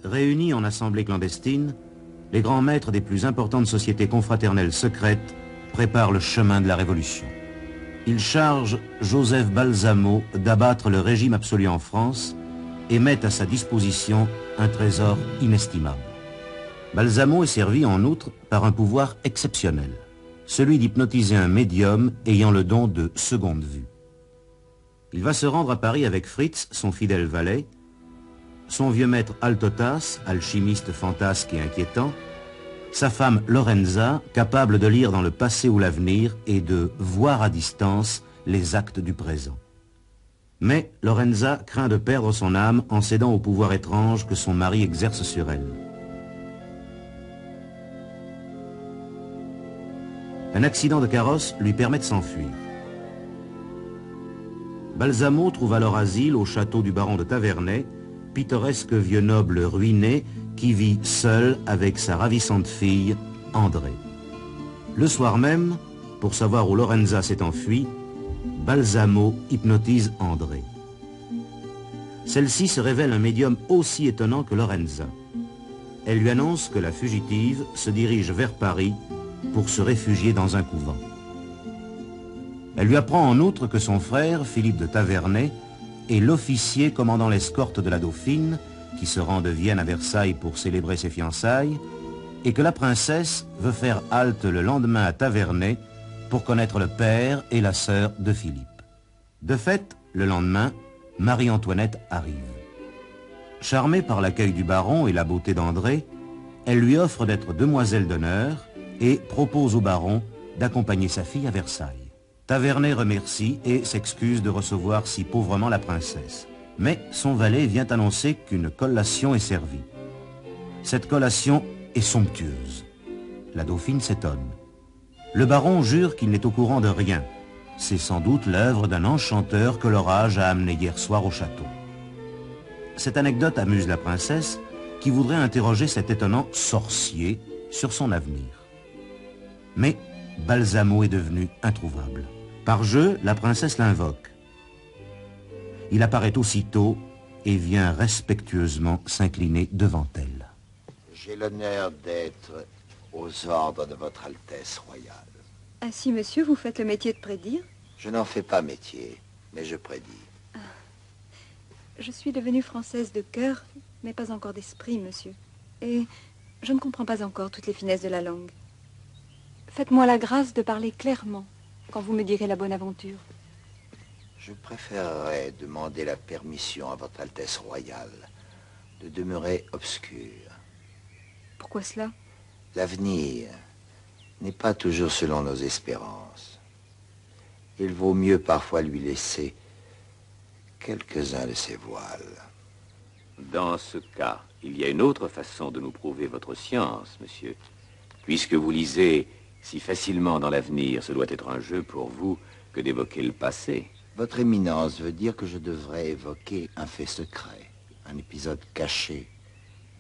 réunis en assemblée clandestine, les grands maîtres des plus importantes sociétés confraternelles secrètes préparent le chemin de la Révolution. Ils chargent Joseph Balsamo d'abattre le régime absolu en France et mettent à sa disposition un trésor inestimable. Balsamo est servi en outre par un pouvoir exceptionnel, celui d'hypnotiser un médium ayant le don de seconde vue. Il va se rendre à Paris avec Fritz, son fidèle valet, son vieux maître Altotas, alchimiste fantasque et inquiétant, sa femme Lorenza, capable de lire dans le passé ou l'avenir et de voir à distance les actes du présent. Mais Lorenza craint de perdre son âme en cédant au pouvoir étrange que son mari exerce sur elle. Un accident de carrosse lui permet de s'enfuir. Balsamo trouve alors asile au château du baron de Taverney, pittoresque vieux noble ruiné qui vit seul avec sa ravissante fille, André. Le soir même, pour savoir où Lorenza s'est enfuie, Balsamo hypnotise André. Celle-ci se révèle un médium aussi étonnant que Lorenza. Elle lui annonce que la fugitive se dirige vers Paris pour se réfugier dans un couvent. Elle lui apprend en outre que son frère, Philippe de Taverney, est l'officier commandant l'escorte de la Dauphine, qui se rend de Vienne à Versailles pour célébrer ses fiançailles, et que la princesse veut faire halte le lendemain à Taverney pour connaître le père et la sœur de Philippe. De fait, le lendemain, Marie-Antoinette arrive. Charmée par l'accueil du baron et la beauté d'André, elle lui offre d'être demoiselle d'honneur et propose au baron d'accompagner sa fille à Versailles. Taverney remercie et s'excuse de recevoir si pauvrement la princesse. Mais son valet vient annoncer qu'une collation est servie. Cette collation est somptueuse. La dauphine s'étonne. Le baron jure qu'il n'est au courant de rien. C'est sans doute l'œuvre d'un enchanteur que l'orage a amené hier soir au château. Cette anecdote amuse la princesse, qui voudrait interroger cet étonnant sorcier sur son avenir. Mais Balsamo est devenu introuvable. Par jeu, la princesse l'invoque. Il apparaît aussitôt et vient respectueusement s'incliner devant elle. J'ai l'honneur d'être aux ordres de votre Altesse royale. Ainsi, monsieur, vous faites le métier de prédire? Je n'en fais pas métier, mais je prédis. Je suis devenue française de cœur, mais pas encore d'esprit, monsieur. Et je ne comprends pas encore toutes les finesses de la langue. Faites-moi la grâce de parler clairement quand vous me direz la bonne aventure. Je préférerais demander la permission à votre Altesse royale de demeurer obscur. Pourquoi cela? L'avenir n'est pas toujours selon nos espérances. Il vaut mieux parfois lui laisser quelques-uns de ses voiles. Dans ce cas, il y a une autre façon de nous prouver votre science, monsieur. Puisque vous lisez si facilement dans l'avenir, ce doit être un jeu pour vous que d'évoquer le passé. Votre éminence veut dire que je devrais évoquer un fait secret, un épisode caché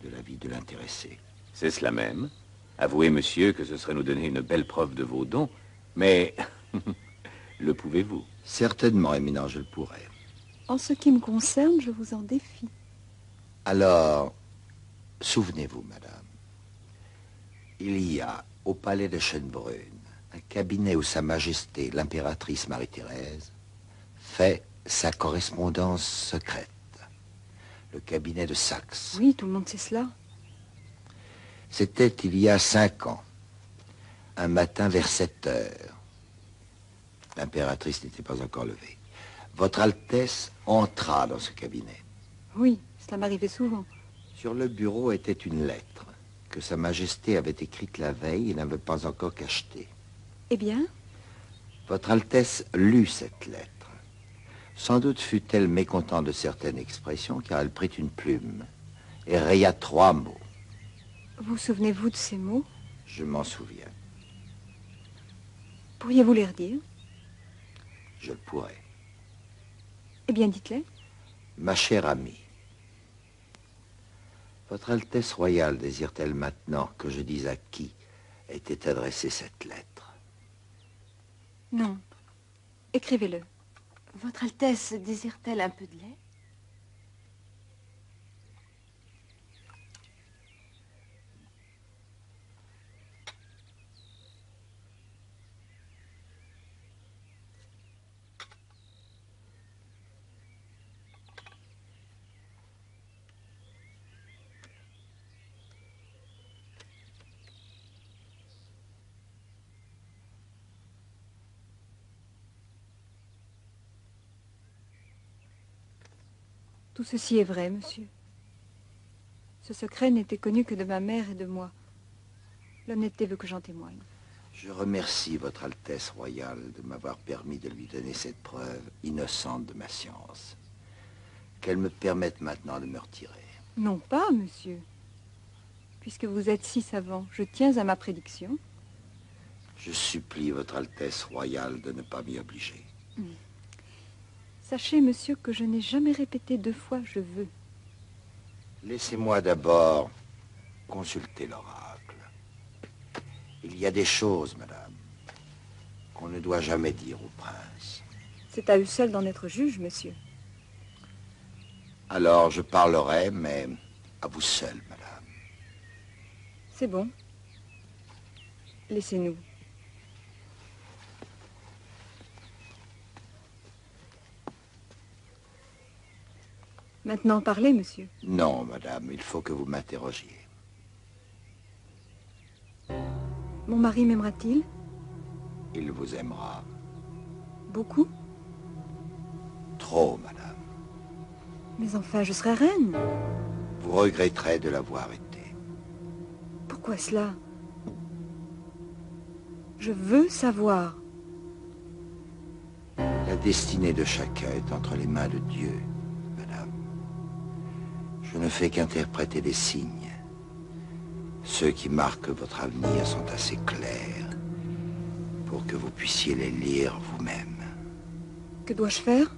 de la vie de l'intéressé. C'est cela même. Avouez, monsieur, que ce serait nous donner une belle preuve de vos dons, mais le pouvez-vous? Certainement, éminence, je le pourrais. En ce qui me concerne, je vous en défie. Alors, souvenez-vous, madame, il y a au palais de Schönbrunn un cabinet où Sa Majesté, l'impératrice Marie-Thérèse, fait sa correspondance secrète. Le cabinet de Saxe. Oui, tout le monde sait cela. C'était il y a 5 ans, un matin vers 7 heures. L'impératrice n'était pas encore levée. Votre Altesse entra dans ce cabinet. Oui, cela m'arrivait souvent. Sur le bureau était une lettre que Sa Majesté avait écrite la veille et n'avait pas encore cachetée. Eh bien? Votre Altesse lut cette lettre. Sans doute fut-elle mécontente de certaines expressions, car elle prit une plume et raya 3 mots. Vous souvenez-vous de ces mots? Je m'en souviens. Pourriez-vous les redire? Je le pourrais. Eh bien, dites-les. Ma chère amie, votre Altesse royale désire-t-elle maintenant que je dise à qui était adressée cette lettre? Non. Écrivez-le. Votre Altesse désire-t-elle un peu de lait? Tout ceci est vrai, monsieur. Ce secret n'était connu que de ma mère et de moi. L'honnêteté veut que j'en témoigne. Je remercie votre Altesse royale de m'avoir permis de lui donner cette preuve innocente de ma science. Qu'elle me permette maintenant de me retirer. Non pas, monsieur. Puisque vous êtes si savant, je tiens à ma prédiction. Je supplie votre Altesse royale de ne pas m'y obliger. Sachez, monsieur, que je n'ai jamais répété 2 fois « je veux ». Laissez-moi d'abord consulter l'oracle. Il y a des choses, madame, qu'on ne doit jamais dire au prince. C'est à eux seuls d'en être juge, monsieur. Alors je parlerai, mais à vous seul, madame. C'est bon. Laissez-nous. Maintenant, parlez, monsieur. Non, madame, il faut que vous m'interrogiez. Mon mari m'aimera-t-il? Il vous aimera. Beaucoup? Trop, madame. Mais enfin, je serai reine. Vous regretterez de l'avoir été. Pourquoi cela? Je veux savoir. La destinée de chacun est entre les mains de Dieu, madame. Je ne fais qu'interpréter des signes. Ceux qui marquent votre avenir sont assez clairs pour que vous puissiez les lire vous-même. Que dois-je faire?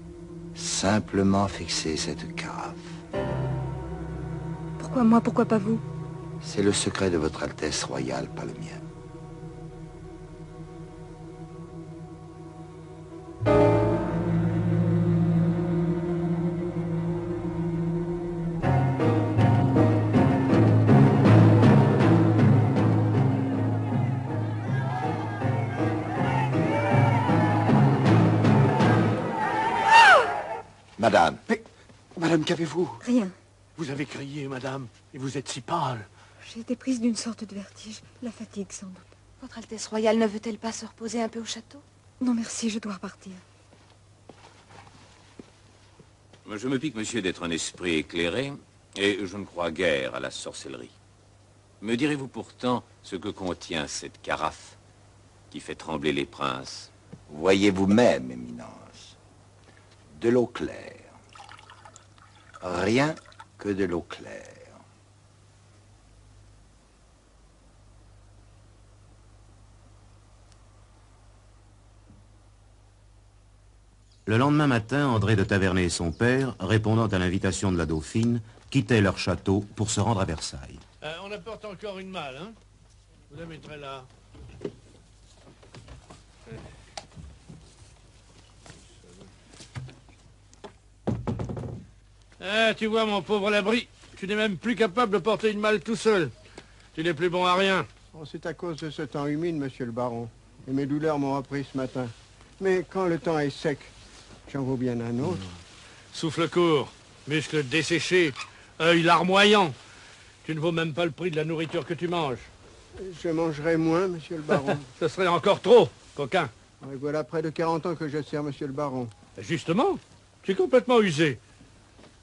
Simplement fixer cette carafe. Pourquoi moi, pourquoi pas vous? C'est le secret de votre Altesse royale, pas le mien. Madame. Mais, madame, qu'avez-vous? Rien. Vous avez crié, madame, et vous êtes si pâle. J'ai été prise d'une sorte de vertige. La fatigue, sans doute. Votre Altesse royale ne veut-elle pas se reposer un peu au château? Non, merci, je dois repartir. Je me pique, monsieur, d'être un esprit éclairé, et je ne crois guère à la sorcellerie. Me direz-vous pourtant ce que contient cette carafe qui fait trembler les princes? Voyez vous-même, Éminence. De l'eau claire. Rien que de l'eau claire. Le lendemain matin, André de Tavernay et son père, répondant à l'invitation de la Dauphine, quittaient leur château pour se rendre à Versailles. On apporte encore une malle, hein? Vous la mettrez là. Tu vois, mon pauvre Labri, tu n'es même plus capable de porter une malle tout seul. Tu n'es plus bon à rien. Oh, c'est à cause de ce temps humide, monsieur le baron. Et mes douleurs m'ont repris ce matin. Mais quand le temps est sec, j'en vaux bien un autre. Souffle court, muscles desséchés, œil larmoyant. Tu ne vaux même pas le prix de la nourriture que tu manges. Je mangerai moins, monsieur le baron. Ce serait encore trop, coquin. Et voilà près de 40 ans que je sers monsieur le baron. Justement, tu es complètement usé.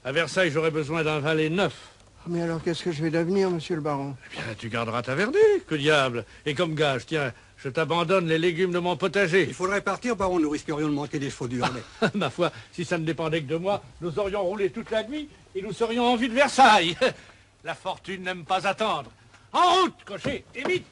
À Versailles, j'aurais besoin d'un valet neuf. Mais alors, qu'est-ce que je vais devenir, monsieur le baron? Eh bien, tu garderas ta verdée, que diable. Et comme gage, tiens, je t'abandonne les légumes de mon potager. Il faudrait partir, baron, nous risquerions de manquer des chevaux du Harlay. Ma foi, si ça ne dépendait que de moi, nous aurions roulé toute la nuit et nous serions en vue de Versailles. La fortune n'aime pas attendre. En route, cocher, et vite!